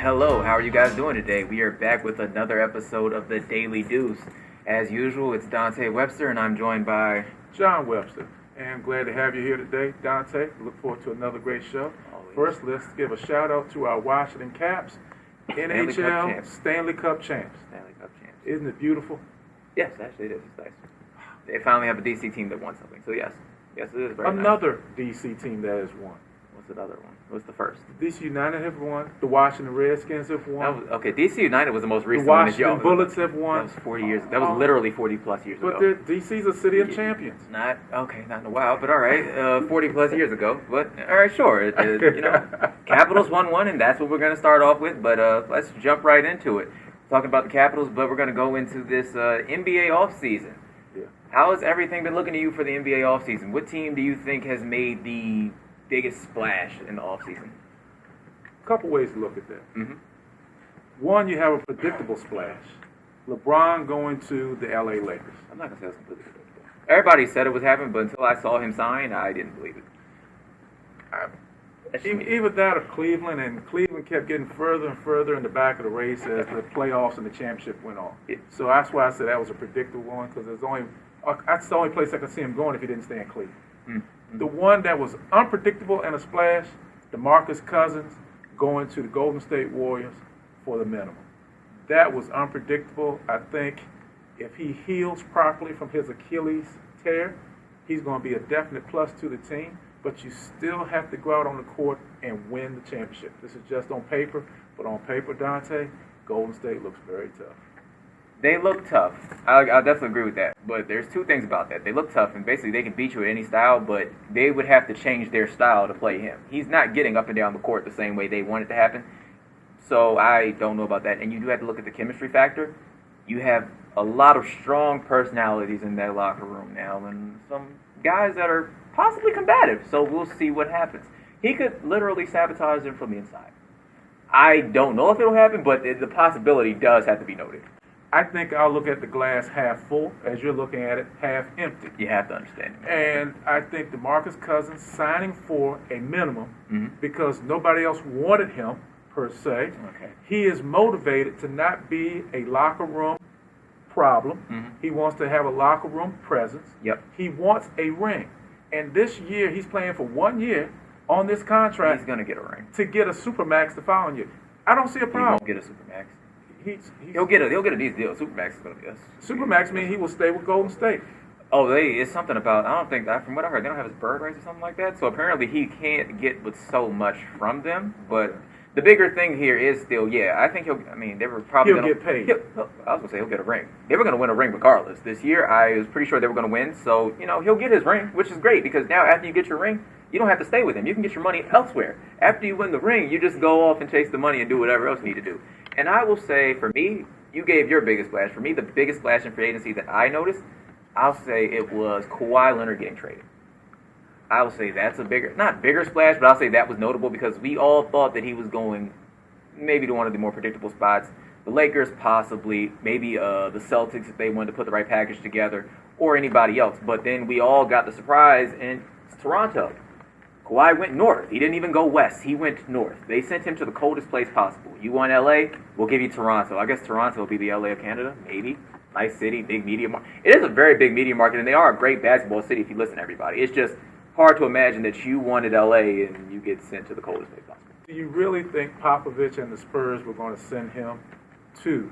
Hello, how are you guys doing today? We are back with another episode of the Daily Deuce. As usual, it's Dante Webster, and I'm joined by John Webster. And glad to have you here today, Dante. Look forward to another great show. Always. First, let's give a shout out to our Washington Caps, NHL Stanley Cup champs. Stanley Cup champs. Isn't it beautiful? Yes, actually it is. It's nice. They finally have a DC team that won something, so yes, it is very Another DC team that has won. What's the other one? What's the first? DC United have won. The Washington Redskins have won. DC United was the most The recent one. Washington Bullets have That won. was 40 years. That was literally 40 plus years But ago. DC's a city of champions. Not in a while, but all right, 40 plus years ago. But all right, sure. Capitals won one, and that's what we're going to start off with. But let's jump right into it. Talking about the Capitals, but we're going to go into this NBA offseason. Yeah. How has everything been looking to you for the NBA offseason? What team do you think has made the biggest splash in the offseason? A couple ways to look at that. Mm-hmm. One, you have a predictable splash. LeBron going to the LA Lakers. I'm not going to say it's completely predictable. Everybody said it was happening, but until I saw him sign, I didn't believe it. Either that or Cleveland, and Cleveland kept getting further and further in the back of the race as the playoffs and the championship went on. Yeah. So that's why I said that was a predictable one, because that's the only place I could see him going if he didn't stay in Cleveland. Mm-hmm. The one that was unpredictable and a splash, DeMarcus Cousins going to the Golden State Warriors for the minimum. That was unpredictable. I think if he heals properly from his Achilles tear, he's going to be a definite plus to the team. But you still have to go out on the court and win the championship. This is just on paper, but on paper, Dante, Golden State looks very tough. They look tough. I definitely agree with that. But there's two things about that. They look tough, and basically they can beat you at any style, but they would have to change their style to play him. He's not getting up and down the court the same way they want it to happen. So I don't know about that. And you do have to look at the chemistry factor. You have a lot of strong personalities in that locker room now, and some guys that are possibly combative. So we'll see what happens. He could literally sabotage them from the inside. I don't know if it'll happen, but the possibility does have to be noted. I think I'll look at the glass half full as you're looking at it half empty. You have to understand it. And I think DeMarcus Cousins signing for a minimum Mm-hmm. because nobody else wanted him, per se. Okay. He is motivated to not be a locker room problem. Mm-hmm. He wants to have a locker room presence. Yep. He wants a ring. And this year, he's playing for 1 year on this contract He's going to get a ring. to get a Supermax the following year. I don't see a He problem. won't get a Supermax. He's He'll get a decent deal. Supermax is going to be us. Supermax means he will stay with Golden State. Oh, it's something about, I don't think, from what I heard, they don't have his bird rights or something like that. So apparently he can't get with so much from them. But the bigger thing here is still, I think they were probably He'll going to get paid. I was going to say he'll get a ring. They were going to win a ring regardless. This year, I was pretty sure they were going to win. So, he'll get his ring, which is great because now after you get your ring, you don't have to stay with him. You can get your money elsewhere. After you win the ring, you just go off and chase the money and do whatever else you need to do. And I will say, for me, you gave your biggest splash. For me, the biggest splash in free agency that I noticed, I'll say it was Kawhi Leonard getting traded. I will say that's not bigger splash, but I'll say that was notable because we all thought that he was going maybe to one of the more predictable spots. The Lakers possibly, maybe the Celtics if they wanted to put the right package together, or anybody else. But then we all got the surprise in Toronto. Kawhi went north. He didn't even go west. He went north. They sent him to the coldest place possible. You want LA? We'll give you Toronto. I guess Toronto will be the LA of Canada, maybe. Nice city, big media market. It is a very big media market, and they are a great basketball city if you listen to everybody. It's just hard to imagine that you wanted LA and you get sent to the coldest place possible. Do you really think Popovich and the Spurs were going to send him to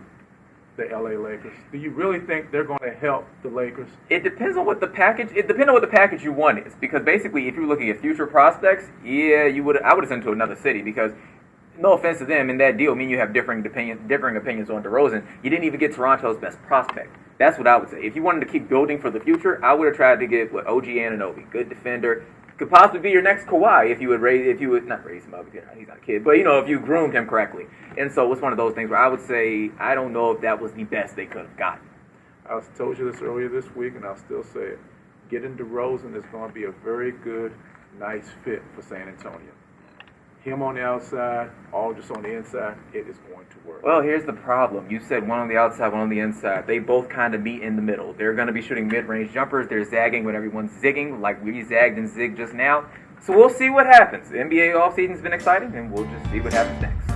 the LA Lakers? Do you really think they're going to help the Lakers? It depends on what the package. It depends on what the package you want is. Because basically, if you're looking at future prospects, I would have sent to another city. Because no offense to them, in that deal, you have differing opinions on DeRozan. You didn't even get Toronto's best prospect. That's what I would say. If you wanted to keep building for the future, I would have tried to get OG Anunoby, good defender. Could possibly be your next Kawhi if you would not raise him up. He's not a kid, but if you groomed him correctly. And so it's one of those things where I would say I don't know if that was the best they could have gotten. I told you this earlier this week, and I'll still say it. Getting DeRozan is going to be a very good, nice fit for San Antonio. Him on the outside, Aldridge on the inside, it is going to work. Well, here's the problem. You said one on the outside, one on the inside. They both kind of meet in the middle. They're going to be shooting mid-range jumpers. They're zagging when everyone's zigging, like we zagged and zigged just now. So we'll see what happens. The NBA offseason's been exciting, and we'll just see what happens next.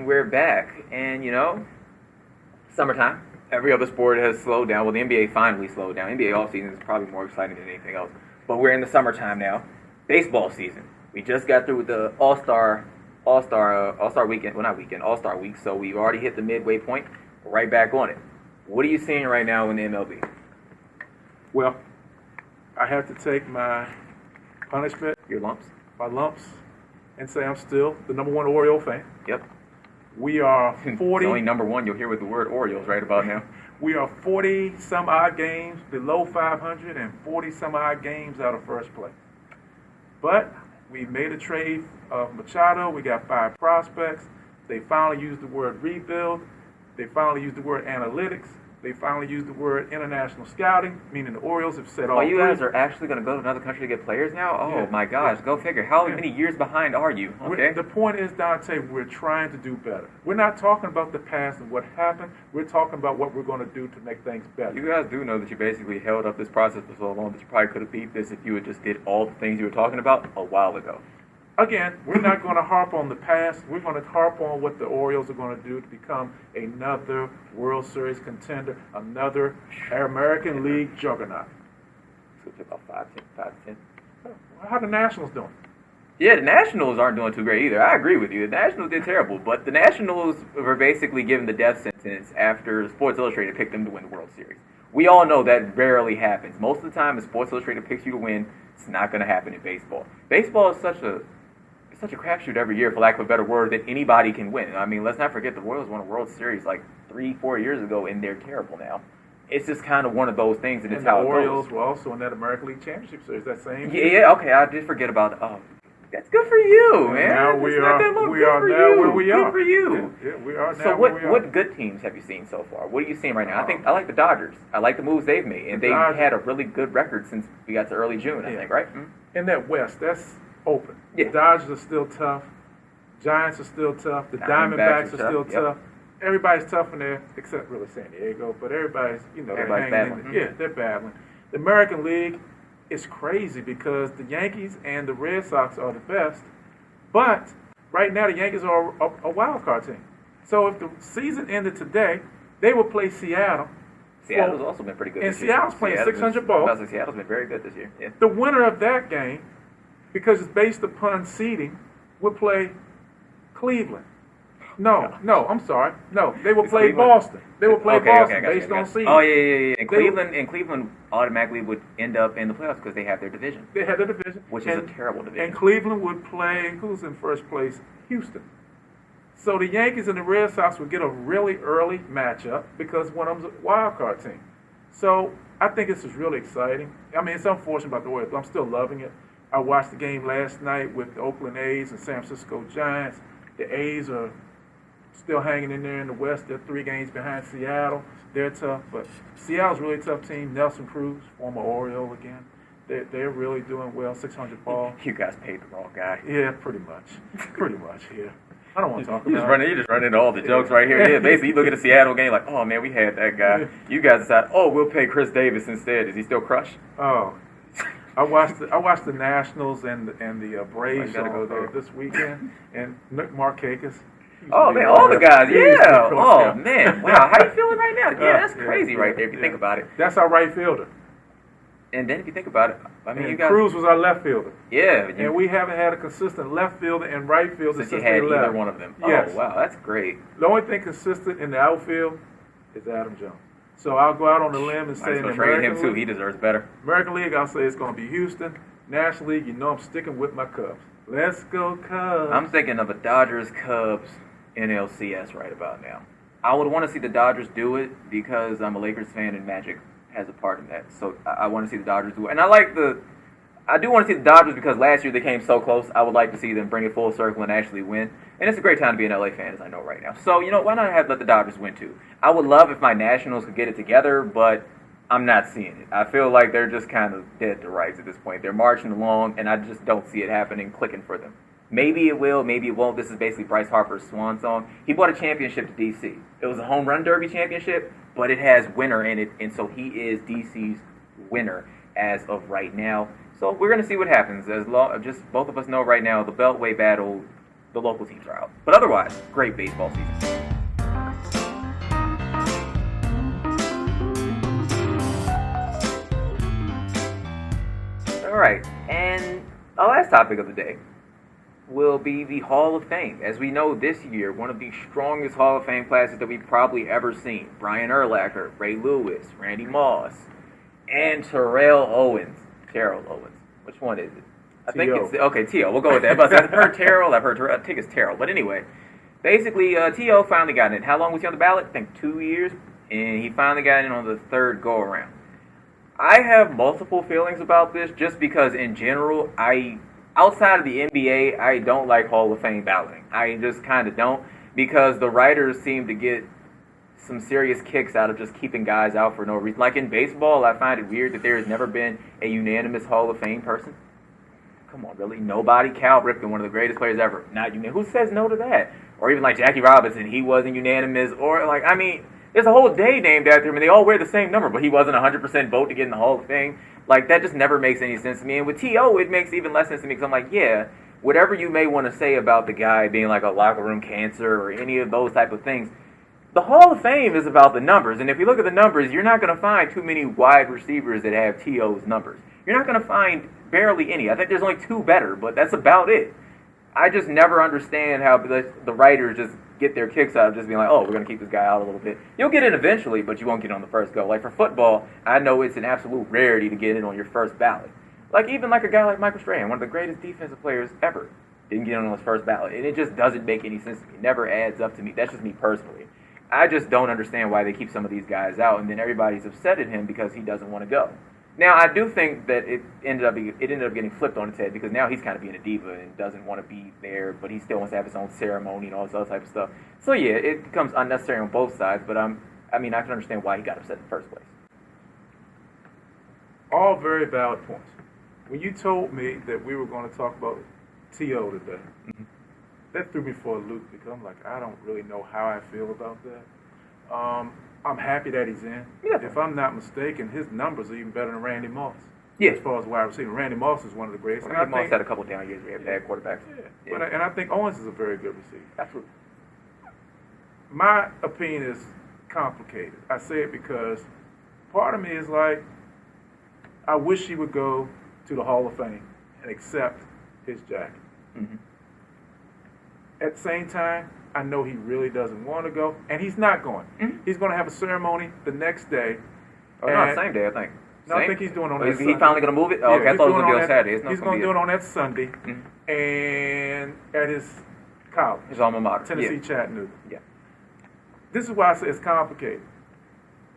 and we're back. And, summertime. Every other sport has slowed down. Well, the NBA finally slowed down. NBA offseason is probably more exciting than anything else. But we're in the summertime now. Baseball season. We just got through with the All-Star weekend. Well, not weekend, All-Star week. So we've already hit the midway point. We're right back on it. What are you seeing right now in the MLB? Well, I have to take my punishment, Your lumps? my lumps, and say I'm still the number one Oriole fan. Yep. We are It's 40. only number one you'll hear with the word Orioles right about now. We are 40 some odd games below 500 and 40 some odd games out of first place. But we made a trade of Machado. We got 5 prospects. They finally used the word rebuild. They finally used the word analytics. They finally used the word international scouting, meaning the Orioles have said all You three. guys are actually going to go to another country to get players now? Oh, Yeah. my gosh. Go figure. How Yeah. many years behind are you? Okay. The point is, Dante, we're trying to do better. We're not talking about the past and what happened. We're talking about what we're going to do to make things better. You guys do know that you basically held up this process for so long that you probably could have beat this if you had just did all the things you were talking about a while ago. Again, we're not going to harp on the past. We're going to harp on what the Orioles are going to do to become another World Series contender, another American League juggernaut. So it's about 5 to 10. How the Nationals doing? Yeah, the Nationals aren't doing too great either. I agree with you. The Nationals did terrible, but the Nationals were basically given the death sentence after Sports Illustrated picked them to win the World Series. We all know that rarely happens. Most of the time, if Sports Illustrated picks you to win, it's not going to happen in baseball. Baseball is such a crapshoot every year, for lack of a better word, that anybody can win. I mean, let's not forget the Royals won a World Series like 3-4 years ago, and they're terrible now. It's just kind of one of those things, and it's And how the it Orioles goes. were also in that American League Championship Series that same Yeah, year. yeah, okay, I did forget about. That's good for you, man. Now we Just let that are look we good are for now you. where we Good are. for you. Yeah, we are now So where we are. what good teams have you seen so far? What are you seeing right now? I like the Dodgers. I like the moves they've made, and The they've Dodgers. had a really good record since we got to early June, I Yeah. think, right? Mhm. In that West, that's open. Yeah. The Dodgers are still tough. Giants are still tough. The Diamondbacks are still Yep. tough. Everybody's tough in there, except really San Diego. But everybody's, they're Everybody's hanging in battling. there. Yeah, they're battling. The American League is crazy because the Yankees and the Red Sox are the best. But right now, the Yankees are a wild card team. So if the season ended today, they would play Seattle. Seattle's also been pretty good And this year. Seattle's playing 600 ball. Seattle's been very good this year. Yeah. The winner of that game, because it's based upon seeding, would play Cleveland. No, I'm sorry. No, they will It's play Cleveland. Boston. They will play Boston I got you, based I got on you. seeding. Oh yeah. And They- Cleveland automatically would end up in the playoffs because they have their division, They had the division. which is a terrible division. And Cleveland would play, who's in first place? Houston. So the Yankees and the Red Sox would get a really early matchup because one of them's a wild card team. So I think this is really exciting. I mean, it's unfortunate about the Orioles, but I'm still loving it. I watched the game last night with the Oakland A's and San Francisco Giants. The A's are still hanging in there in the West. They're 3 games behind Seattle. They're tough, but Seattle's a really tough team. Nelson Cruz, former Oriole again. They're really doing well, 600 ball. You guys paid the wrong guy. Yeah, pretty much. Yeah. I don't want to talk You about it. just running into all the jokes right here. Yeah, basically, you look at the Seattle game like, oh man, we had that guy. Yeah. You guys decide, oh, we'll pay Chris Davis instead. Is he still crushed? Oh, I watched the Nationals and the Braves You gotta go there. this weekend, and Nick Markakis. Oh man, all the guys, yeah. Oh Yeah. man, wow. How you feeling right now? Yeah, that's Yeah, crazy yeah, right there if you yeah. think about it. That's our right fielder. And then if you think about it, I mean, And you guys, Cruz was our left fielder. yeah, And we haven't had a consistent left fielder and right fielder since you since had they either left. one of them. Yes. Oh wow, that's great. The only thing consistent in the outfield is Adam Jones. So I'll go out on the limb and say Might as in well the trade him American too. League, He deserves better. American League, I'll say it's going to be Houston. National League, I'm sticking with my Cubs. Let's go Cubs. I'm thinking of a Dodgers Cubs NLCS right about now. I would want to see the Dodgers do it because I'm a Lakers fan and Magic has a part in that. So I want to see the Dodgers do it. And I do want to see the Dodgers because last year they came so close. I would like to see them bring it full circle and actually win. And it's a great time to be an LA fan, as I know right now. So, why not let the Dodgers win too? I would love if my Nationals could get it together, but I'm not seeing it. I feel like they're just kind of dead to rights at this point. They're marching along, and I just don't see it happening, clicking for them. Maybe it will, maybe it won't. This is basically Bryce Harper's swan song. He brought a championship to D.C. It was a home run derby championship, but it has winner in it, and so he is D.C.'s winner as of right now. So we're going to see what happens. Just both of us know right now, the Beltway battle the local teams are out. But otherwise, great baseball season. All right, and our last topic of the day will be the Hall of Fame. As we know, this year, one of the strongest Hall of Fame classes that we've probably ever seen. Brian Urlacher, Ray Lewis, Randy Moss, and Terrell Owens. Terrell Owens. Which one is it? I think it's... Okay, T.O. We'll go with that. But I've heard Terrell. I've heard Terrell. I think it's Terrell. But anyway, basically, T.O. finally got in. How long was he on the ballot? I think 2 years. And he finally got in on the third go-around. I have multiple feelings about this just because, in general, outside of the NBA, I don't like Hall of Fame balloting. I just kind of don't, because the writers seem to get some serious kicks out of just keeping guys out for no reason. Like in baseball, I find it weird that there has never been a unanimous Hall of Fame person. Come on, really? Nobody? Cal Ripken, one of the greatest players ever. Not unanimous. Who says no to that? Or even like Jackie Robinson, he wasn't unanimous. Or like, I mean... There's a whole day named after him, and they all wear the same number, but he wasn't 100% vote to get in the Hall of Fame. Like, that just never makes any sense to me. And with T.O., it makes even less sense to me, because I'm like, yeah, whatever you may want to say about the guy being like a locker room cancer or any of those type of things, the Hall of Fame is about the numbers. And if you look at the numbers, you're not going to find too many wide receivers that have T.O.'s numbers. You're not going to find barely any. I think there's only 2 better, but that's about it. I just never understand how the writers just get their kicks out of just being like, oh, we're going to keep this guy out a little bit. You'll get in eventually, but you won't get on the first go. Like for football, I know it's an absolute rarity to get in on your first ballot. Like even like a guy like Michael Strahan, one of the greatest defensive players ever, didn't get on his first ballot. And it just doesn't make any sense to me. It never adds up to me. That's just me personally. I just don't understand why they keep some of these guys out, and then everybody's upset at him because he doesn't want to go. Now, I do think that it ended up getting flipped on its head, because now he's kind of being a diva and doesn't want to be there, but he still wants to have his own ceremony and all this other type of stuff. So yeah, it becomes unnecessary on both sides, but I can understand why he got upset in the first place. All very valid points. When you told me that we were going to talk about T.O. today, that threw me for a loop, because I'm like, I don't really know how I feel about that. I'm happy that he's in. Yeah. If I'm not mistaken, his numbers are even better than Randy Moss. Yeah. As far as wide receiver, Randy Moss is one of the greatest. Randy Moss had a couple down years. We had bad quarterbacks. Yeah. And I think Owens is a very good receiver. Absolutely. My opinion is complicated. I say it because part of me is like, I wish he would go to the Hall of Fame and accept his jacket. Mm-hmm. At the same time, I know he really doesn't want to go, and he's not going. Mm-hmm. He's going to have a ceremony the next day. Oh, no, same day, I think. No, I think he's doing it on that Sunday. Sunday. He finally going to move it? Oh, okay, I thought it was going to be on Saturday. He's going to do it on that Sunday, and at his college. His alma mater. Tennessee, Chattanooga. Yeah. This is why I say it's complicated.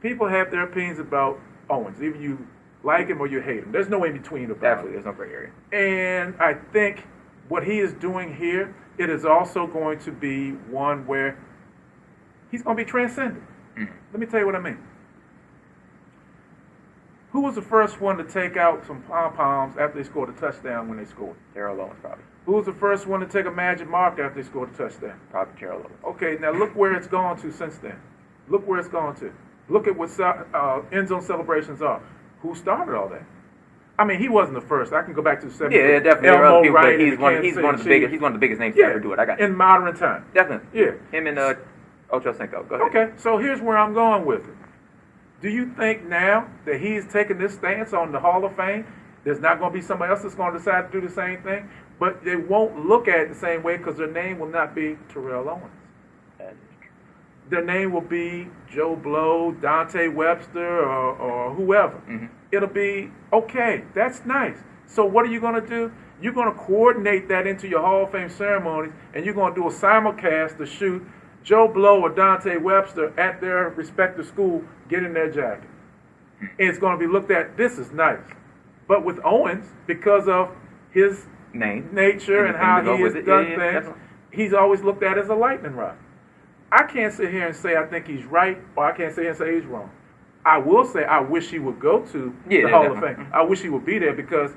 People have their opinions about Owens. Either you like him or you hate him. There's no in between about it. Absolutely, there's no gray area. And I think what he is doing here, it is also going to be one where he's going to be transcendent. Let me tell you what I mean. Who was the first one to take out some pom-poms after they scored a touchdown when they scored? Terrell Owens, probably. Who was the first one to take a magic mark after they scored a touchdown? Probably Terrell Owens. Okay, now look where it's gone to since then. Look where it's gone to. Look at what end zone celebrations are. Who started all that? I mean, he wasn't the first. I can go back to the 70s. Yeah, definitely. There are other people, but he's one of the biggest names to ever do it. I got in modern time. Definitely. Yeah. Him and Ocho Cinco. Go ahead. Okay, so here's where I'm going with it. Do you think now that he's taking this stance on the Hall of Fame, there's not going to be somebody else that's going to decide to do the same thing? But they won't look at it the same way because their name will not be Terrell Owens. Their name will be Joe Blow, Dante Webster, or whoever. Mm-hmm. It'll be, okay, that's nice. So what are you going to do? You're going to coordinate that into your Hall of Fame ceremonies, and you're going to do a simulcast to shoot Joe Blow or Dante Webster at their respective school getting their jacket. And it's going to be looked at, this is nice. But with Owens, because of his nature and how he has done things, definitely. He's always looked at as a lightning rod. I can't sit here and say I think he's right, or I can't sit here and say he's wrong. I will say I wish he would go to the Hall of Fame. I wish he would be there because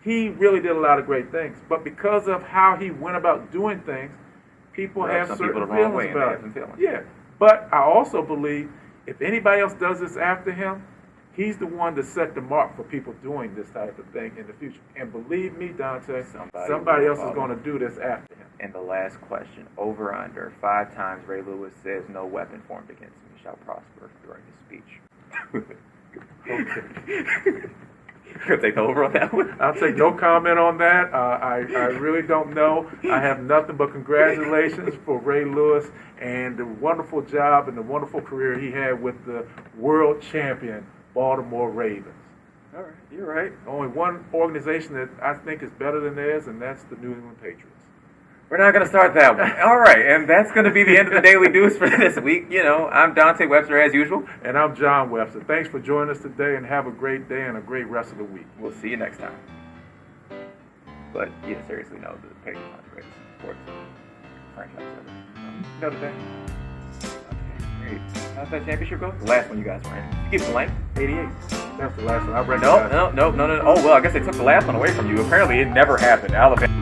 he really did a lot of great things. But because of how he went about doing things, people have certain feelings about it. Yeah, but I also believe if anybody else does this after him, He's the one that set the mark for people doing this type of thing in the future. And believe me, Dante, somebody else is going to do this after him. And the last question, over under 5 times Ray Lewis says no weapon formed against me shall prosper during his speech. Okay. You'll take the over on that one? I'll take no comment on that. I really don't know. I have nothing but congratulations for Ray Lewis and the wonderful job and the wonderful career he had with the world champion Baltimore Ravens. All right, you're right. Only one organization that I think is better than theirs, and that's the New England Patriots. We're not going to start that one. All right, and that's going to be the end of the Daily Deuce for this week. You know, I'm Dante Webster as usual. And I'm John Webster. Thanks for joining us today, and have a great day and a great rest of the week. We'll see you next time. But, yeah, seriously, no, the Patriots aren't the greatest sports franchise ever. Notre Dame. Okay, great. How's that championship go? The last one you guys were in. Keep it blank. 88. That's the last one. I read No. Oh, well, I guess they took the last one away from you. Apparently, it never happened. Alabama.